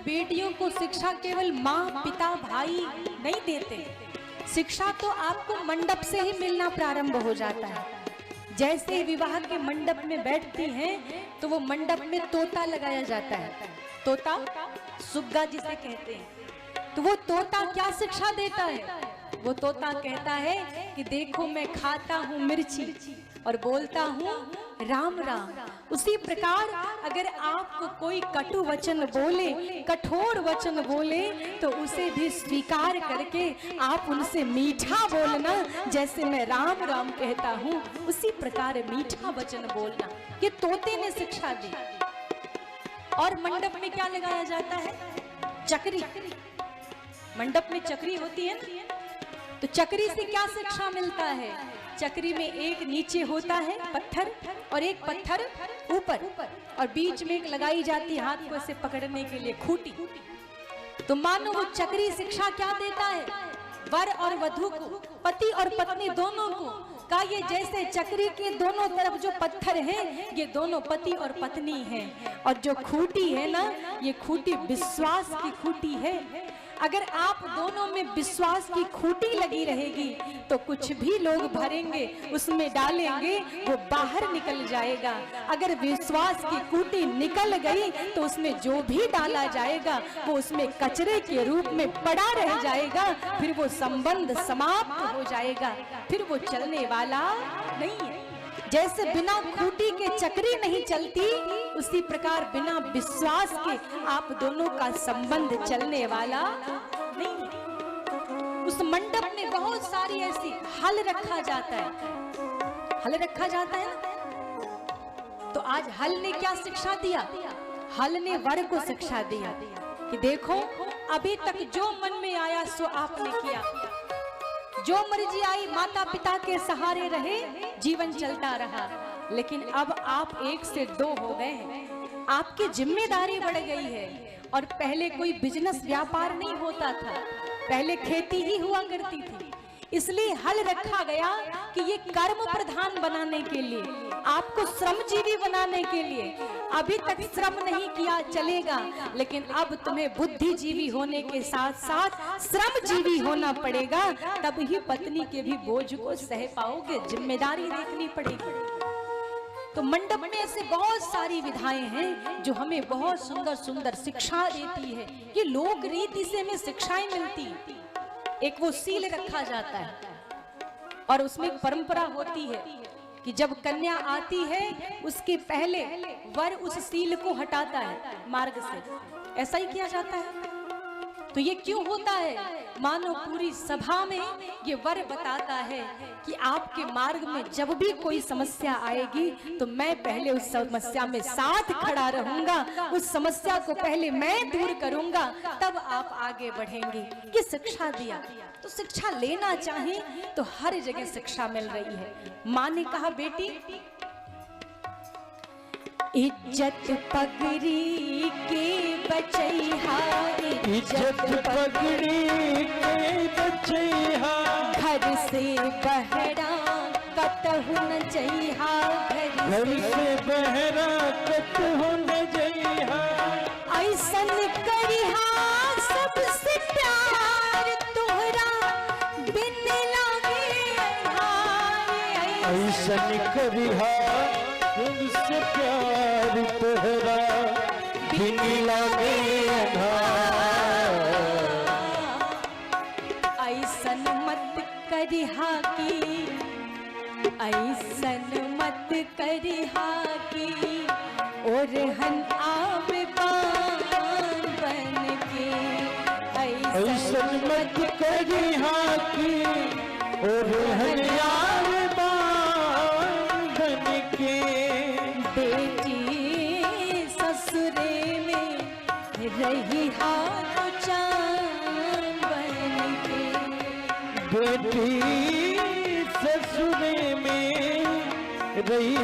बेटियों को शिक्षा केवल माँ पिता भाई नहीं देते, शिक्षा तो आपको मंडप से ही मिलना प्रारंभ हो जाता है। जैसे ही विवाह के मंडप में बैठती हैं तो वो मंडप में तोता लगाया जाता है, तोता सुग्गा जिसे कहते हैं। तो वो तोता क्या शिक्षा देता है? वो तोता कहता है कि देखो मैं खाता हूँ मिर्ची और बोलता हूँ राम राम। उसी प्रकार अगर आपको कोई कटु वचन बोले, कठोर वचन बोले, तो उसे भी स्वीकार करके आप उनसे मीठा बोलना। जैसे मैं राम राम कहता हूँ उसी प्रकार मीठा वचन बोलना, ये तोते ने शिक्षा दी। और मंडप में क्या लगाया जाता है? चक्री। मंडप में चक्री होती है ना, तो चक्री से क्या शिक्षा मिलता है? चक्री में एक नीचे होता है पत्थर और एक पत्थर ऊपर, और बीच में एक लगाई जाती है हाथ को ऐसे पकड़ने के लिए खूंटी। तो मानो वो चक्री शिक्षा क्या देता है? वर और वधू को, पति और पत्नी दोनों को का ये जैसे चक्री के दोनों तरफ जो पत्थर हैं ये दोनों पति और पत्नी हैं, और जो खूंटी है ना ये खूंटी विश्वास की खूंटी है। अगर आप दोनों में विश्वास की खूंटी लगी रहेगी तो कुछ भी लोग भरेंगे उसमें डालेंगे वो बाहर निकल जाएगा। अगर विश्वास की खूंटी निकल गई तो उसमें जो भी डाला जाएगा वो उसमें कचरे के रूप में पड़ा रह जाएगा, फिर वो संबंध समाप्त हो जाएगा, फिर वो चलने वाला नहीं है। जैसे बिना खूंटी के चक्री नहीं चलती, उसी प्रकार बिना विश्वास के आप दोनों का संबंध चलने वाला नहीं है। उस मंडप में बहुत सारी ऐसी हल रखा जाता है, हल रखा जाता है ना। तो आज हल ने क्या शिक्षा दिया? हल ने वर को शिक्षा दिया कि देखो अभी तक जो मन में आया सो आपने किया, जो मर्जी आई माता पिता के सहारे रहे, जीवन चलता रहा। लेकिन अब आप 1 से 2 हो गए हैं, आपकी जिम्मेदारी बढ़ गई है। और पहले कोई बिजनेस व्यापार नहीं होता था, पहले खेती ही हुआ करती थी, इसलिए हल रखा गया कि ये कर्म प्रधान बनाने के लिए, आपको श्रमजीवी बनाने के लिए। अभी तक श्रम नहीं किया चलेगा, लेकिन अब तुम्हें बुद्धिजीवी होने के साथ साथ श्रमजीवी होना पड़ेगा, तब ही पत्नी के भी बोझ को सह पाओगे, जिम्मेदारी देखनी पड़ेगी। तो मंडप में ऐसे बहुत सारी विधाएं हैं जो हमें बहुत सुंदर सुंदर शिक्षा देती है। ये लोक रीति से हमें शिक्षाएं मिलती। एक वो सील रखा जाता है और उसमें एक परंपरा होती है कि जब कन्या आती है उसके पहले वर उस सील को हटाता है मार्ग से, ऐसा ही किया जाता है। तो ये क्यों होता है? मानो पूरी सभा में ये वर बताता है कि आपके मार्ग में जब भी कोई समस्या आएगी तो मैं पहले उस समस्या में साथ खड़ा रहूंगा, उस समस्या को पहले मैं दूर करूंगा, तब आप आगे बढ़ेंगे। ये शिक्षा दिया। तो शिक्षा लेना चाहे तो हर जगह शिक्षा मिल रही है। माँ ने कहा बेटी इज्जत पगड़ी के बचैहा, इज्जत पगड़ी के बचैहा, घर से बहरा कतहु न जइहा, घर से बहरा कतहु न जइहा। ऐसन करिहा सबसे प्यार तोहरा बिन लागे हाय, ऐसन करिहा तुमसे प्यार तोहरा बिन लागे आधार। ऐसन मत करिहा की, ऐसन मत करिहा की, और हन आवे बान बन के। ऐसन मत करिहा की, और हन आवे बान बन के। बेटी ससुरे में रही हाथ चांद बन के, बेटी ससुरे में रही